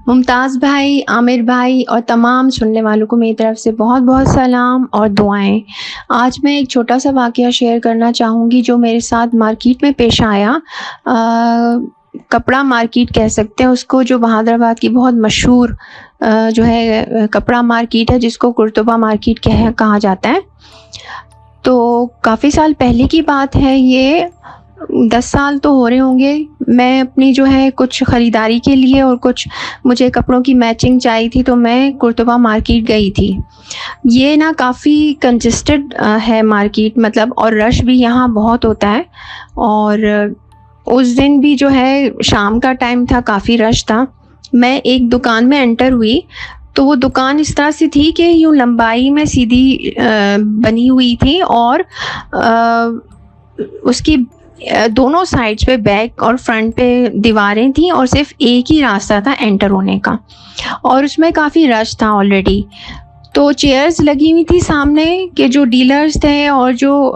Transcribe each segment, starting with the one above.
मुमताज़ भाई, आमिर भाई और तमाम सुनने वालों को मेरी तरफ से बहुत-बहुत सलाम और दुआएँ। आज मैं एक छोटा-सा वाक़या शेयर करना चाहूँगी जो मेरे साथ मार्केट में पेश आया। कपड़ा मार्केट कह सकते हैं उसको, जो बहादुराबाद की बहुत मशहूर जो है कपड़ा मार्केट है, जिसको कुर्तुबा मार्केट कहा जाता है। तो काफ़ी साल पहले की बात है ये, 10 साल तो हो रहे होंगे। मैं अपनी जो है कुछ ख़रीदारी के लिए और कुछ मुझे कपड़ों की मैचिंग चाहिए थी, तो मैं कुर्तुबा मार्केट गई थी। ये ना काफ़ी कंजेस्टेड है मार्केट, मतलब, और रश भी यहाँ बहुत होता है। और उस दिन भी जो है शाम का टाइम था, काफ़ी रश था। मैं एक दुकान में एंटर हुई, तो वो दुकान इस तरह से थी कि यूँ लंबाई में सीधी बनी हुई थी और उसकी दोनों साइड्स पे, बैक और फ्रंट पे दीवारें थी और सिर्फ एक ही रास्ता था एंटर होने का, और उसमें काफ़ी रश था ऑलरेडी। तो चेयर्स लगी हुई थी सामने के जो डीलर्स थे, और जो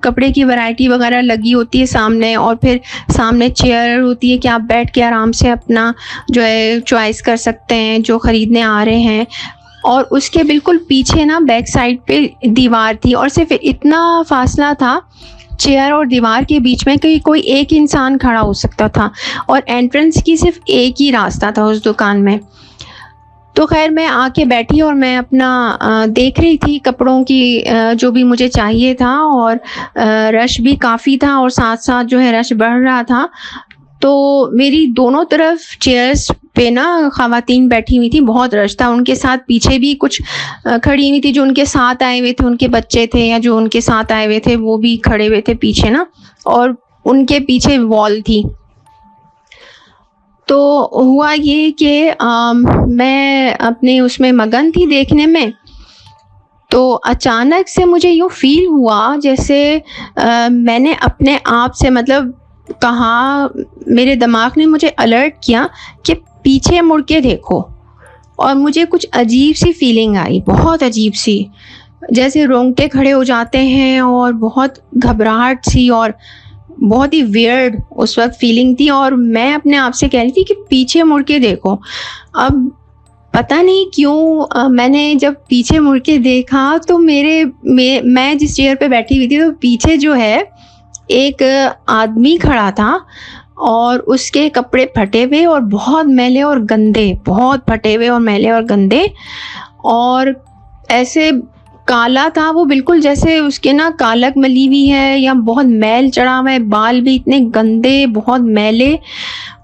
कपड़े की वैरायटी वगैरह लगी होती है सामने, और फिर सामने चेयर होती है कि आप बैठ के आराम से अपना जो है चॉइस कर सकते हैं जो ख़रीदने आ रहे हैं। और उसके बिल्कुल पीछे ना बैक साइड पे दीवार थी, और सिर्फ इतना फासला था चेयर और दीवार के बीच में कि कोई एक इंसान खड़ा हो सकता था, और एंट्रेंस की सिर्फ एक ही रास्ता था उस दुकान में। तो खैर मैं आके बैठी और मैं अपना देख रही थी कपड़ों की जो भी मुझे चाहिए था, और रश भी काफ़ी था और साथ साथ जो है रश बढ़ रहा था। तो मेरी दोनों तरफ चेयर्स पे ना ख़वातीन बैठी हुई थी, बहुत रश था। उनके साथ पीछे भी कुछ खड़ी हुई थी, जो उनके साथ आए हुए थे, उनके बच्चे थे या जो उनके साथ आए हुए थे वो भी खड़े हुए थे पीछे ना, और उनके पीछे वॉल थी। तो हुआ ये कि मैं अपने उसमें मगन थी देखने में, तो अचानक से मुझे यूँ फ़ील हुआ जैसे मैंने अपने आप से, मतलब, कहा, मेरे दिमाग ने मुझे अलर्ट किया कि पीछे मुड़ के देखो। और मुझे कुछ अजीब सी फीलिंग आई, बहुत अजीब सी, जैसे रोंगटे खड़े हो जाते हैं, और बहुत घबराहट सी और बहुत ही वियर्ड उस वक्त फीलिंग थी। और मैं अपने आप से कह रही थी कि पीछे मुड़ के देखो। अब पता नहीं क्यों मैंने जब पीछे मुड़ के देखा तो मैं जिस चेयर पे बैठी हुई थी, तो पीछे जो है एक आदमी खड़ा था, और उसके कपड़े फटे हुए और बहुत मैले और गंदे, बहुत फटे हुए और मैले और गंदे, और ऐसे काला था वो, बिल्कुल जैसे उसके ना कालक मली हुई है या बहुत मैल चढ़ा हुआ है, बाल भी इतने गंदे, बहुत मैले,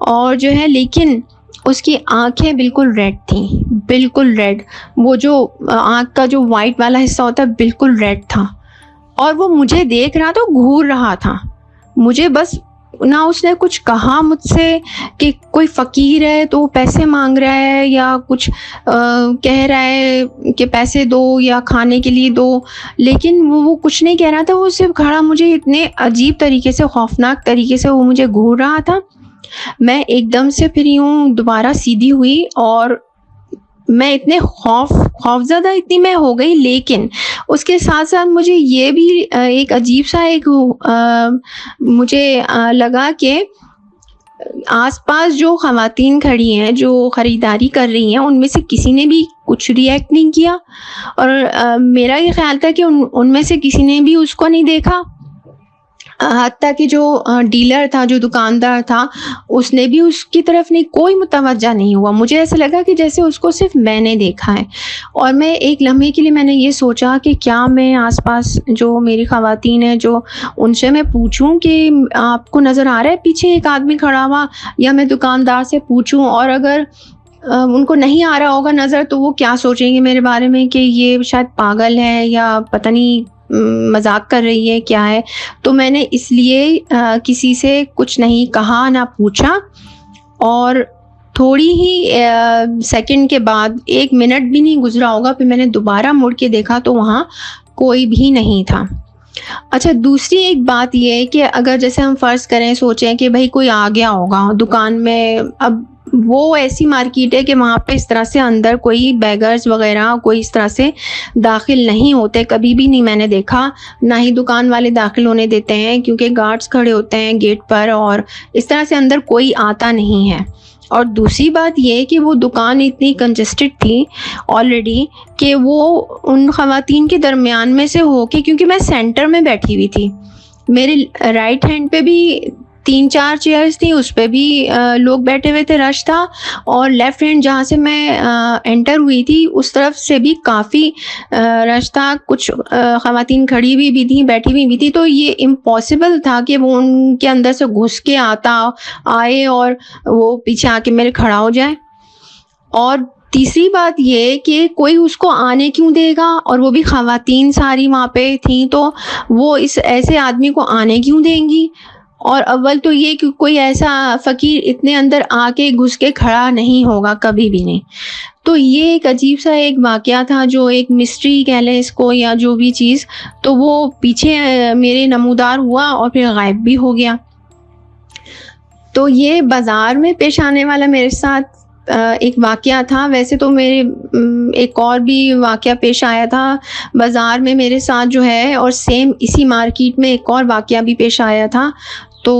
और जो है, लेकिन उसकी आंखें बिल्कुल रेड थी, बिल्कुल रेड। वो जो आँख का जो वाइट वाला हिस्सा होता है बिल्कुल रेड था, और वो मुझे देख रहा था, घूर रहा था मुझे। बस ना उसने कुछ कहा मुझसे कि कोई फ़कीर है तो पैसे मांग रहा है, या कुछ कह रहा है कि पैसे दो या खाने के लिए दो, लेकिन वो कुछ नहीं कह रहा था। वो सिर्फ खड़ा मुझे इतने अजीब तरीके से, खौफनाक तरीके से वो मुझे घूर रहा था। मैं एकदम से फिर यूँ दोबारा सीधी हुई, और मैं इतने खौफज़दा इतनी मैं हो गई, लेकिन उसके साथ साथ मुझे ये भी एक अजीब सा मुझे लगा कि आसपास जो ख़वातीन खड़ी हैं जो ख़रीदारी कर रही हैं, उनमें से किसी ने भी कुछ रिएक्ट नहीं किया, और मेरा ये ख्याल था कि उनमें से किसी ने भी उसको नहीं देखा। हत्ता कि जो डीलर था, जो दुकानदार था, उसने भी उसकी तरफ नहीं, कोई मुतवज्जा नहीं हुआ। मुझे ऐसा लगा कि जैसे उसको सिर्फ मैंने देखा है। और मैं एक लम्हे के लिए मैंने ये सोचा कि क्या मैं आसपास जो मेरी ख़वातीन हैं, जो उनसे मैं पूछूं कि आपको नज़र आ रहा है पीछे एक आदमी खड़ा हुआ, या मैं दुकानदार से पूछूं, और अगर उनको नहीं आ रहा होगा नज़र, तो वो क्या सोचेंगे मेरे बारे में कि ये शायद पागल है या पता नहीं मजाक कर रही है, क्या है। तो मैंने इसलिए किसी से कुछ नहीं कहा, ना पूछा, और थोड़ी ही सेकंड के बाद, 1 मिनट भी नहीं गुजरा होगा, फिर मैंने दोबारा मुड़ के देखा तो वहाँ कोई भी नहीं था। अच्छा, दूसरी एक बात ये है कि अगर जैसे हम फ़र्ज़ करें, सोचें कि भाई कोई आ गया होगा दुकान में, अब वो ऐसी मार्केट है कि वहाँ पे इस तरह से अंदर कोई बेगर्स वगैरह कोई इस तरह से दाखिल नहीं होते, कभी भी नहीं मैंने देखा, ना ही दुकान वाले दाखिल होने देते हैं, क्योंकि गार्ड्स खड़े होते हैं गेट पर, और इस तरह से अंदर कोई आता नहीं है। और दूसरी बात ये कि वो दुकान इतनी कंजस्टेड थी ऑलरेडी कि वो उन ख़वातीन के दरमियान में से होके, क्योंकि मैं सेंटर में बैठी हुई थी, मेरे राइट हैंड पे भी 3-4 चेयर्स थी, उस पे भी लोग बैठे हुए थे, रश था। और लेफ़्ट हैंड जहाँ से मैं एंटर हुई थी उस तरफ से भी काफ़ी रश था, कुछ ख़वातीन खड़ी हुई भी थी, बैठी हुई भी थी। तो ये इम्पॉसिबल था कि वो उनके अंदर से घुस के आए और वो पीछे आके मेरे खड़ा हो जाए। और तीसरी बात ये कि कोई उसको आने क्यों देगा, और वो भी ख़वातीन सारी वहाँ पे थीं, तो वो इस ऐसे आदमी को आने क्यों देंगी। और अव्वल तो ये कि कोई ऐसा फ़कीर इतने अंदर आके घुस के खड़ा नहीं होगा, कभी भी नहीं। तो ये एक अजीब-सा एक वाक़या था, जो एक मिस्ट्री कह लें इसको या जो भी चीज़, तो वो पीछे मेरे नमूदार हुआ और फिर गायब भी हो गया। तो ये बाज़ार में पेश आने वाला मेरे साथ एक वाक़या था। वैसे तो मेरे एक और भी वाक़या पेश आया था बाज़ार में मेरे साथ जो है, और सेम इसी मार्केट में एक और वाक़या भी पेश आया था, तो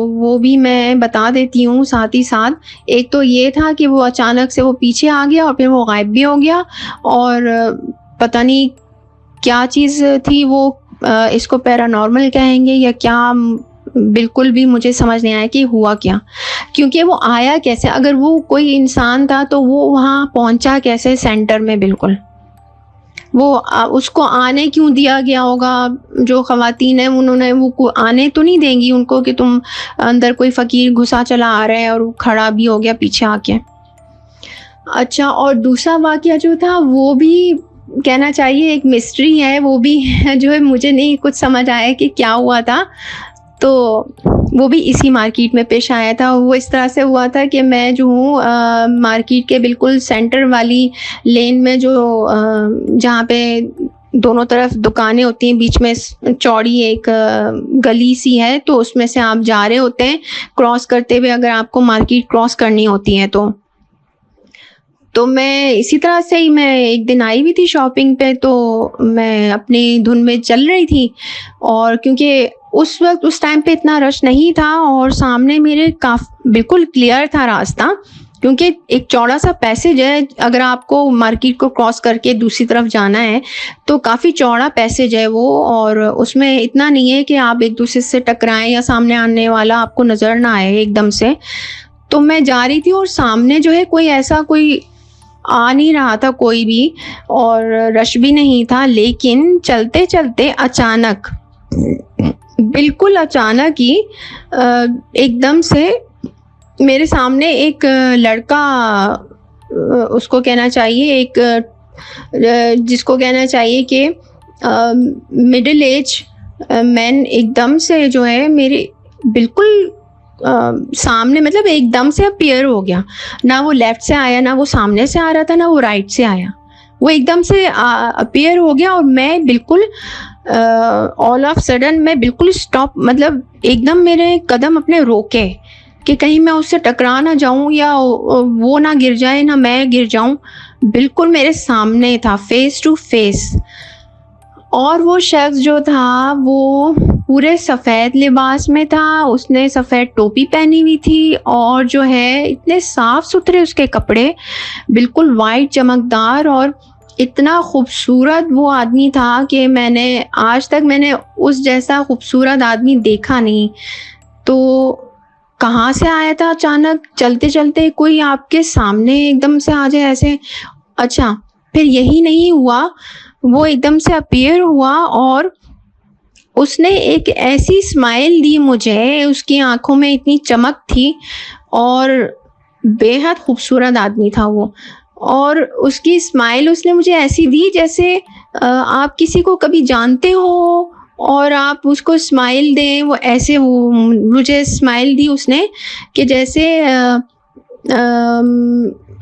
वो भी मैं बता देती हूँ साथ ही साथ। एक तो ये था कि वो अचानक से वो पीछे आ गया और फिर वो गायब भी हो गया, और पता नहीं क्या चीज़ थी वो, इसको पैरानॉर्मल कहेंगे या क्या, बिल्कुल भी मुझे समझ नहीं आया कि हुआ क्या, क्योंकि वो आया कैसे। अगर वो कोई इंसान था तो वो वहाँ पहुँचा कैसे सेंटर में, बिल्कुल वो उसको आने क्यों दिया गया होगा। जो ख़वातीन हैं उन्होंने वो आने तो नहीं देंगी उनको कि तुम अंदर कोई फ़कीर घुसा चला आ रहा है और वो खड़ा भी हो गया पीछे आके। अच्छा, और दूसरा वाक़या जो था वो भी कहना चाहिए एक मिस्ट्री है, वो भी जो है मुझे नहीं कुछ समझ आया कि क्या हुआ था। तो वो भी इसी मार्केट में पेश आया था। वो इस तरह से हुआ था कि मैं जो हूँ मार्केट के बिल्कुल सेंटर वाली लेन में, जो जहाँ पे दोनों तरफ दुकानें होती हैं, बीच में चौड़ी एक गली सी है, तो उसमें से आप जा रहे होते हैं क्रॉस करते हुए, अगर आपको मार्केट क्रॉस करनी होती है तो मैं इसी तरह से ही मैं एक दिन आई हुई थी शॉपिंग पे, तो मैं अपनी धुन में चल रही थी। और क्योंकि उस वक़्त उस टाइम पे इतना रश नहीं था और सामने मेरे बिल्कुल क्लियर था रास्ता, क्योंकि एक चौड़ा-सा पैसेज है, अगर आपको मार्केट को क्रॉस करके दूसरी तरफ जाना है तो काफ़ी चौड़ा पैसेज है वो, और उसमें इतना नहीं है कि आप एक-दूसरे से टकराएँ या सामने आने वाला आपको नज़र ना आए एकदम से। तो मैं जा रही थी और सामने जो है कोई आ नहीं रहा था कोई भी, और रश भी नहीं था, लेकिन चलते-चलते अचानक, बिल्कुल अचानक ही एकदम से मेरे सामने एक लड़का, उसको कहना चाहिए एक जिसको कहना चाहिए कि मिडिल एज मैन, एकदम से जो है मेरे बिल्कुल सामने, मतलब एकदम से अपीयर हो गया। ना वो लेफ्ट से आया, ना वो सामने से आ रहा था, ना वो राइट से आया, वो एकदम से अपीयर हो गया। और मैं बिल्कुल ऑल ऑफ सडन मैं बिल्कुल स्टॉप, मतलब एकदम मेरे कदम अपने रोके कि कहीं मैं उससे टकरा ना जाऊं या वो ना गिर जाए ना मैं गिर जाऊं। बिल्कुल मेरे सामने था, फेस टू फेस। और वो शख्स जो था वो पूरे सफ़ेद लिबास में था, उसने सफ़ेद टोपी पहनी हुई थी, और जो है इतने साफ़ सुथरे उसके कपड़े, बिल्कुल वाइट चमकदार, और इतना खूबसूरत वो आदमी था कि मैंने आज तक उस जैसा खूबसूरत आदमी देखा नहीं। तो कहाँ से आया था अचानक, चलते-चलते कोई आपके सामने एकदम से आ जाए ऐसे। अच्छा, फिर यही नहीं हुआ, वो एकदम से अपीयर हुआ और उसने एक ऐसी स्माइल दी मुझे, उसकी आँखों में इतनी चमक थी, और बेहद खूबसूरत आदमी था वो। और उसकी स्माइल उसने मुझे ऐसी दी जैसे आप किसी को कभी जानते हो और आप उसको स्माइल दें, वो ऐसे वो मुझे स्माइल दी उसने कि जैसे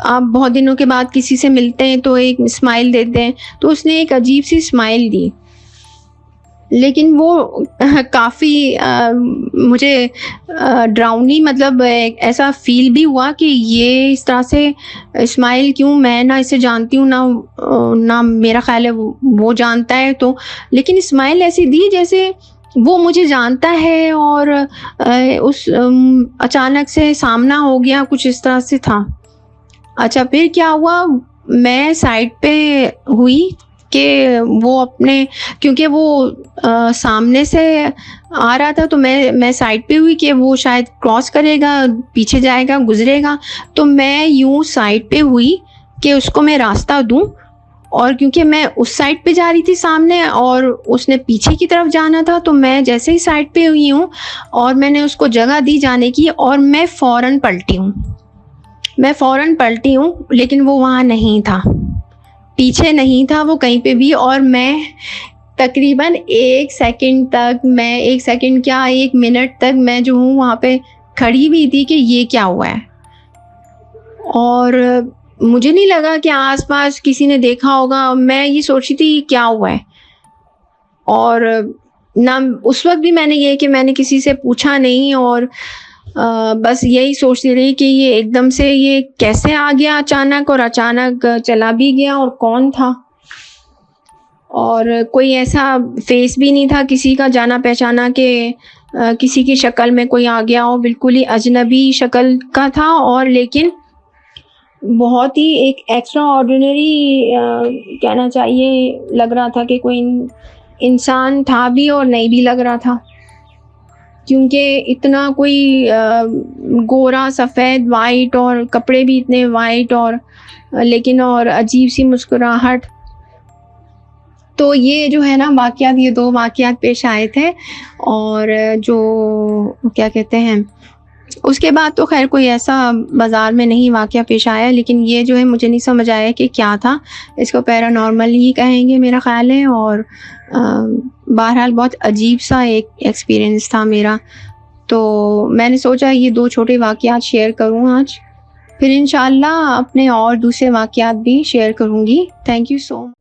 आप बहुत दिनों के बाद किसी से मिलते हैं तो एक स्माइल देते हैं, तो उसने एक अजीब सी स्माइल दी। लेकिन वो काफ़ी मुझे डरावनी, मतलब ऐसा फ़ील भी हुआ कि ये इस तरह से स्माइल क्यों, मैं ना इसे जानती हूँ ना मेरा ख़्याल है वो जानता है, तो लेकिन स्माइल ऐसी दी जैसे वो मुझे जानता है और अचानक से सामना हो गया, कुछ इस तरह से था। अच्छा, फिर क्या हुआ, मैं साइड पे हुई कि वो अपने, क्योंकि वो सामने से आ रहा था, तो मैं साइड पे हुई कि वो शायद क्रॉस करेगा, पीछे जाएगा, गुजरेगा। तो मैं यूं साइड पे हुई कि उसको मैं रास्ता दूं, और क्योंकि मैं उस साइड पे जा रही थी सामने और उसने पीछे की तरफ जाना था, तो मैं जैसे ही साइड पे हुई हूँ और मैंने उसको जगह दी जाने की, और मैं फ़ौरन पलटी हूँ, लेकिन वो वहाँ नहीं था, पीछे नहीं था वो कहीं पे भी। और मैं तकरीबन 1 सेकंड तक, मैं 1 सेकंड क्या 1 मिनट तक मैं जो हूँ वहाँ पे खड़ी हुई थी कि ये क्या हुआ है। और मुझे नहीं लगा कि आस-पास किसी ने देखा होगा, मैं ये सोच रही थी क्या हुआ है। और ना उस वक़्त भी मैंने ये कि मैंने किसी से पूछा नहीं, और बस यही सोचती रही कि ये एकदम से ये कैसे आ गया अचानक, और अचानक चला भी गया, और कौन था। और कोई ऐसा फेस भी नहीं था किसी का जाना पहचाना कि किसी की शक्ल में कोई आ गया हो, बिल्कुल ही अजनबी शक्ल का था। और लेकिन बहुत ही एक एक्स्ट्रा ऑर्डिनरी कहना चाहिए लग रहा था कि कोई इंसान था भी और नहीं भी लग रहा था, क्योंकि इतना कोई गोरा सफ़ेद वाइट, और कपड़े भी इतने वाइट, और लेकिन और अजीब सी मुस्कुराहट। तो ये जो है ना वाक़यात, ये 2 वाक़यात पेश आए थे। और जो क्या कहते हैं, उसके बाद तो ख़ैर कोई ऐसा बाज़ार में नहीं वाक़या पेश आया, लेकिन ये जो है मुझे नहीं समझ आया कि क्या था। इसको पैरानॉर्मल ही कहेंगे मेरा ख़्याल है। और बहरहाल बहुत अजीब-सा एक एक्सपीरियंस था मेरा। तो मैंने सोचा ये 2 छोटे वाक़यात शेयर करूँ आज। फिर इंशाअल्लाह अपने और दूसरे वाक़यात भी शेयर करूँगी। Thank you so